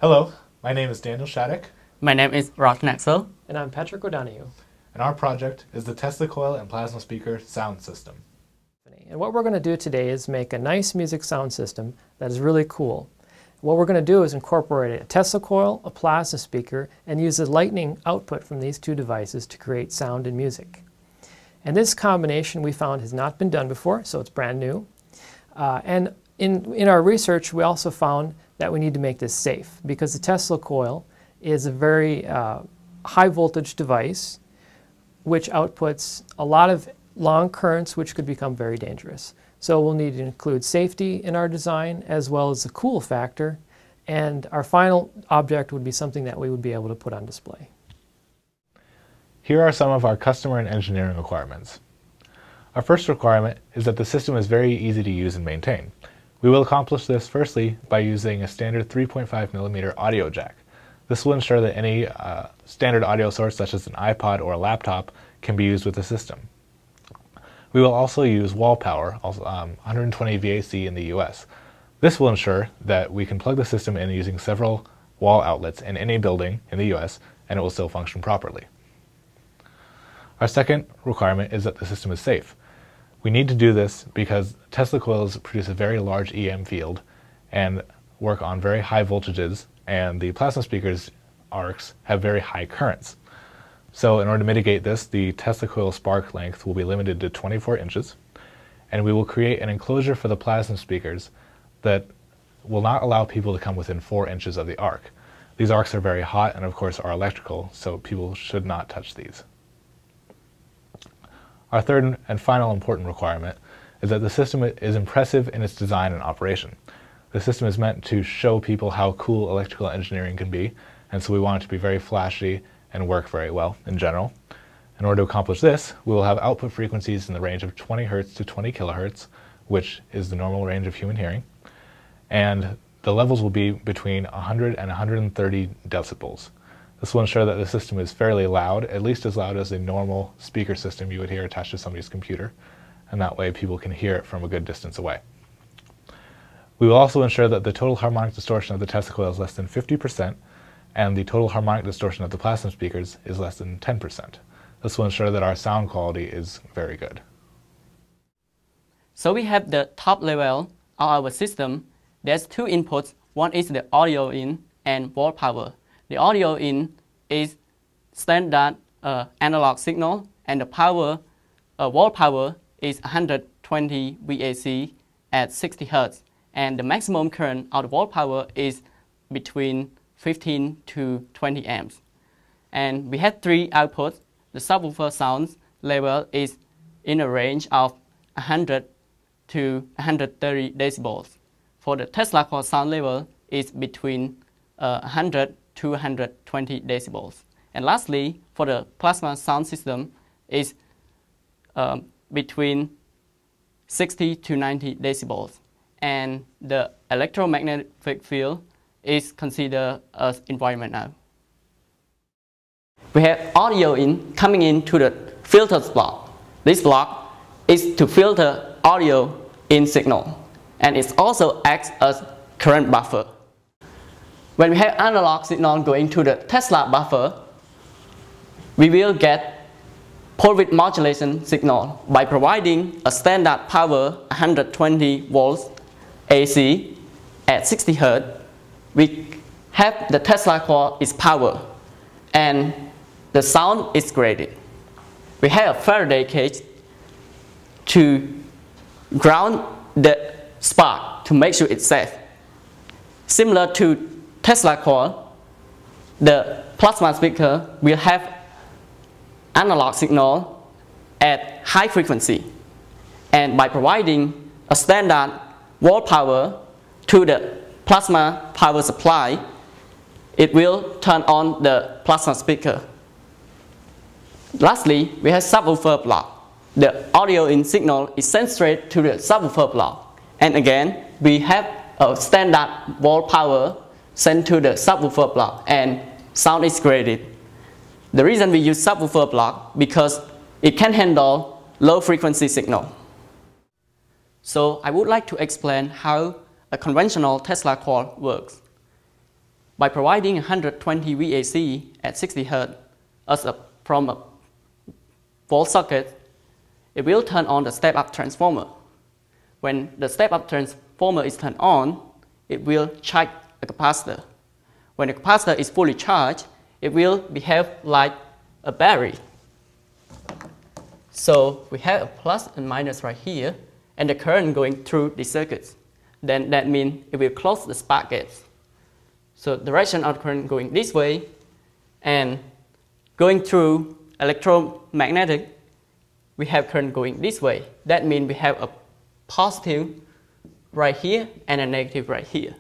Hello, my name is Daniel Shattuck. My name is Ross Naxel. And I'm Patrick O'Donoghue. And our project is the Tesla Coil and Plasma Speaker sound system. And what we're going to do today is make a nice music sound system that is really cool. What we're going to do is incorporate a Tesla coil, a plasma speaker, and use the lightning output from these two devices to create sound and music. And this combination we found has not been done before, so it's brand new. And in our research, we also found that we need to make this safe because the Tesla coil is a very high voltage device which outputs a lot of long currents which could become very dangerous. So we'll need to include safety in our design as well as the cool factor, and our final object would be something that we would be able to put on display. Here are some of our customer and engineering requirements. Our first requirement is that the system is very easy to use and maintain. We will accomplish this firstly by using a standard 3.5mm audio jack. This will ensure that any standard audio source such as an iPod or a laptop can be used with the system. We will also use wall power, 120 VAC in the US. This will ensure that we can plug the system in using several wall outlets in any building in the US and it will still function properly. Our second requirement is that the system is safe. We need to do this because Tesla coils produce a very large EM field and work on very high voltages, and the plasma speakers arcs have very high currents. So in order to mitigate this, the Tesla coil spark length will be limited to 24 inches, and we will create an enclosure for the plasma speakers that will not allow people to come within 4 inches of the arc. These arcs are very hot and of course are electrical, so people should not touch these. Our third and final important requirement is that the system is impressive in its design and operation. The system is meant to show people how cool electrical engineering can be, and so we want it to be very flashy and work very well in general. In order to accomplish this, we will have output frequencies in the range of 20 Hz to 20 kHz, which is the normal range of human hearing, and the levels will be between 100 and 130 decibels. This will ensure that the system is fairly loud, at least as loud as a normal speaker system you would hear attached to somebody's computer, and that way people can hear it from a good distance away. We will also ensure that the total harmonic distortion of the Tesla coil is less than 50%, and the total harmonic distortion of the plasma speakers is less than 10%. This will ensure that our sound quality is very good. So we have the top level of our system. There's two inputs. One is the audio in and wall power. The audio in is standard analog signal, and the power, wall power is 120 VAC at 60 Hz. And the maximum current of the wall power is between 15 to 20 amps. And we have three outputs. The subwoofer sound level is in a range of 100 to 130 decibels. For the Tesla coil sound level is between 100 to 120 decibels. And lastly, for the plasma sound system is between 60 to 90 decibels. And the electromagnetic field is considered as environment now. We have audio in coming into the filters block. This block is to filter audio in signal, and it also acts as current buffer. When we have analog signal going to the Tesla buffer, we will get pole width modulation signal by providing a standard power 120 volts AC at 60 Hz. We have the Tesla coil is power, and the sound is graded. We have a Faraday cage to ground the spark to make sure it's safe. Similar to Tesla coil, the plasma speaker will have analog signal at high frequency, and by providing a standard wall power to the plasma power supply, it will turn on the plasma speaker. Lastly, we have subwoofer block. The audio in signal is sent straight to the subwoofer block, and again we have a standard wall power sent to the subwoofer block, and sound is graded. The reason we use subwoofer block because it can handle low frequency signal. So I would like to explain how a conventional Tesla coil works. By providing 120 VAC at 60 Hz from a volt socket, it will turn on the step-up transformer. When the step-up transformer is turned on, it will charge a capacitor. When the capacitor is fully charged, it will behave like a battery. So we have a plus and minus right here, and the current going through the circuits. Then that means it will close the spark gates. So the direction of current going this way, and going through electromagnetic, we have current going this way. That means we have a positive right here and a negative right here.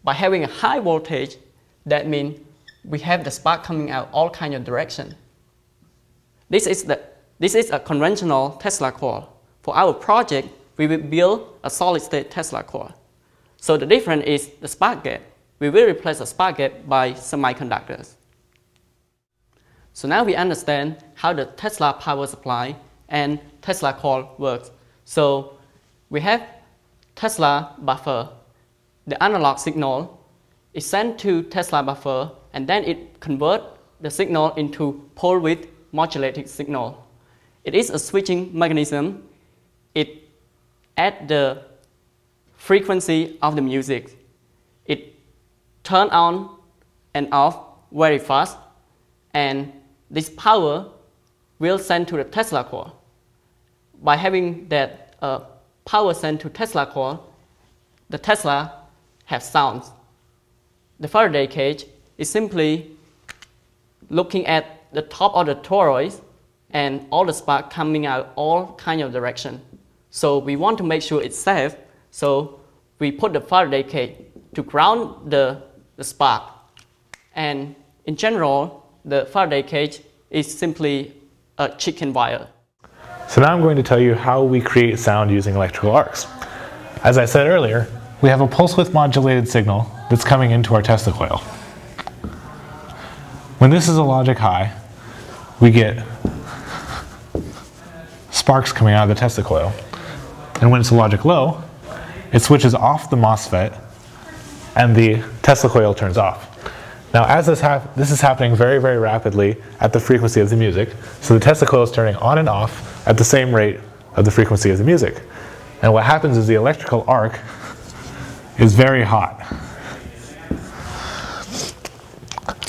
By having a high voltage, that means we have the spark coming out all kinds of directions. This is a conventional Tesla coil. For our project, we will build a solid-state Tesla coil. So the difference is the spark gate. We will replace the spark gate by semiconductors. So now we understand how the Tesla power supply and Tesla coil works. So we have Tesla buffer. The analog signal is sent to Tesla buffer, and then it converts the signal into pole width modulated signal. It is a switching mechanism. It adds the frequency of the music. It turns on and off very fast, and this power will send to the Tesla coil. By having that power sent to Tesla coil, the Tesla has sounds. The Faraday cage is simply looking at the top of the toroid and all the spark coming out all kind of direction. So we want to make sure it's safe, so we put the Faraday cage to ground the spark. And in general, the Faraday cage is simply a chicken wire. So now I'm going to tell you how we create sound using electrical arcs. As I said earlier, we have a pulse width modulated signal that's coming into our Tesla coil. When this is a logic high, we get sparks coming out of the Tesla coil. And when it's a logic low, it switches off the MOSFET and the Tesla coil turns off. Now as this is happening very, very rapidly at the frequency of the music, so the Tesla coil is turning on and off at the same rate of the frequency of the music. And what happens is the electrical arc is very hot.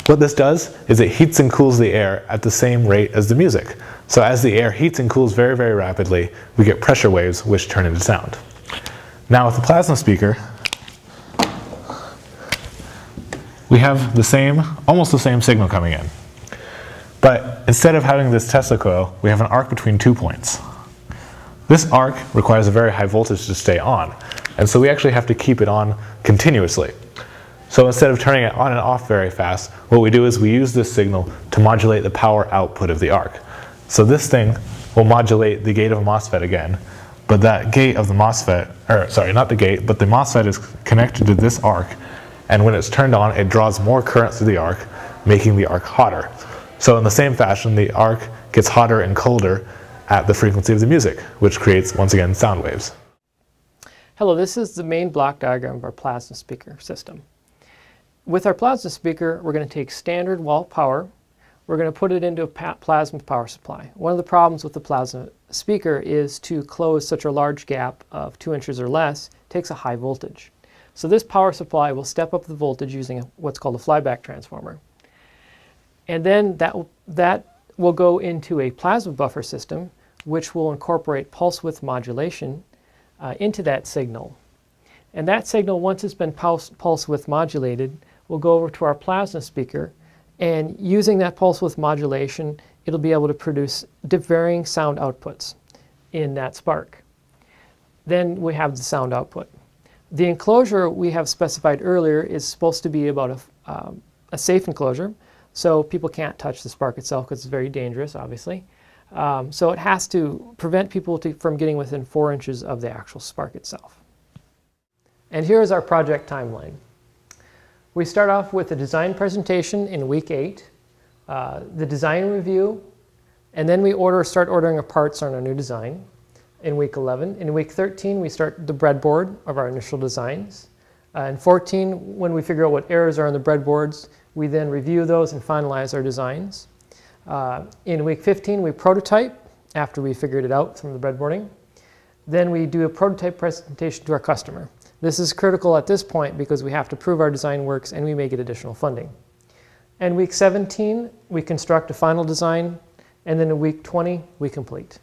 What this does is it heats and cools the air at the same rate as the music. So as the air heats and cools very, very rapidly, we get pressure waves which turn into sound. Now with the plasma speaker, we have almost the same signal coming in. But instead of having this Tesla coil, we have an arc between 2 points. This arc requires a very high voltage to stay on, and so we actually have to keep it on continuously. So instead of turning it on and off very fast, what we do is we use this signal to modulate the power output of the arc. So this thing will modulate the gate of a MOSFET again, but that gate of the MOSFET, or sorry, not the gate, but the MOSFET is connected to this arc, and when it's turned on, it draws more current through the arc, making the arc hotter. So in the same fashion, the arc gets hotter and colder at the frequency of the music, which creates, once again, sound waves. Hello, this is the main block diagram of our plasma speaker system. With our plasma speaker, we're going to take standard wall power. We're going to put it into a plasma power supply. One of the problems with the plasma speaker is to close such a large gap of 2 inches or less takes a high voltage. So this power supply will step up the voltage using what's called a flyback transformer. And then that will go into a plasma buffer system, which will incorporate pulse width modulation into that signal. And that signal, once it's been pulse width modulated, will go over to our plasma speaker, and using that pulse width modulation, it'll be able to produce varying sound outputs in that spark. Then we have the sound output. The enclosure we have specified earlier is supposed to be about a safe enclosure, so people can't touch the spark itself because it's very dangerous, obviously. So it has to prevent people from getting within 4 inches of the actual spark itself. And here is our project timeline. We start off with a design presentation in week 8, the design review, and then we start ordering our parts on our new design in week 11. In week 13, we start the breadboard of our initial designs. In 14, when we figure out what errors are on the breadboards, we then review those and finalize our designs. In week 15, we prototype after we figured it out from the breadboarding. Then we do a prototype presentation to our customer. This is critical at this point because we have to prove our design works and we may get additional funding. In week 17, we construct a final design, and then in week 20, we complete.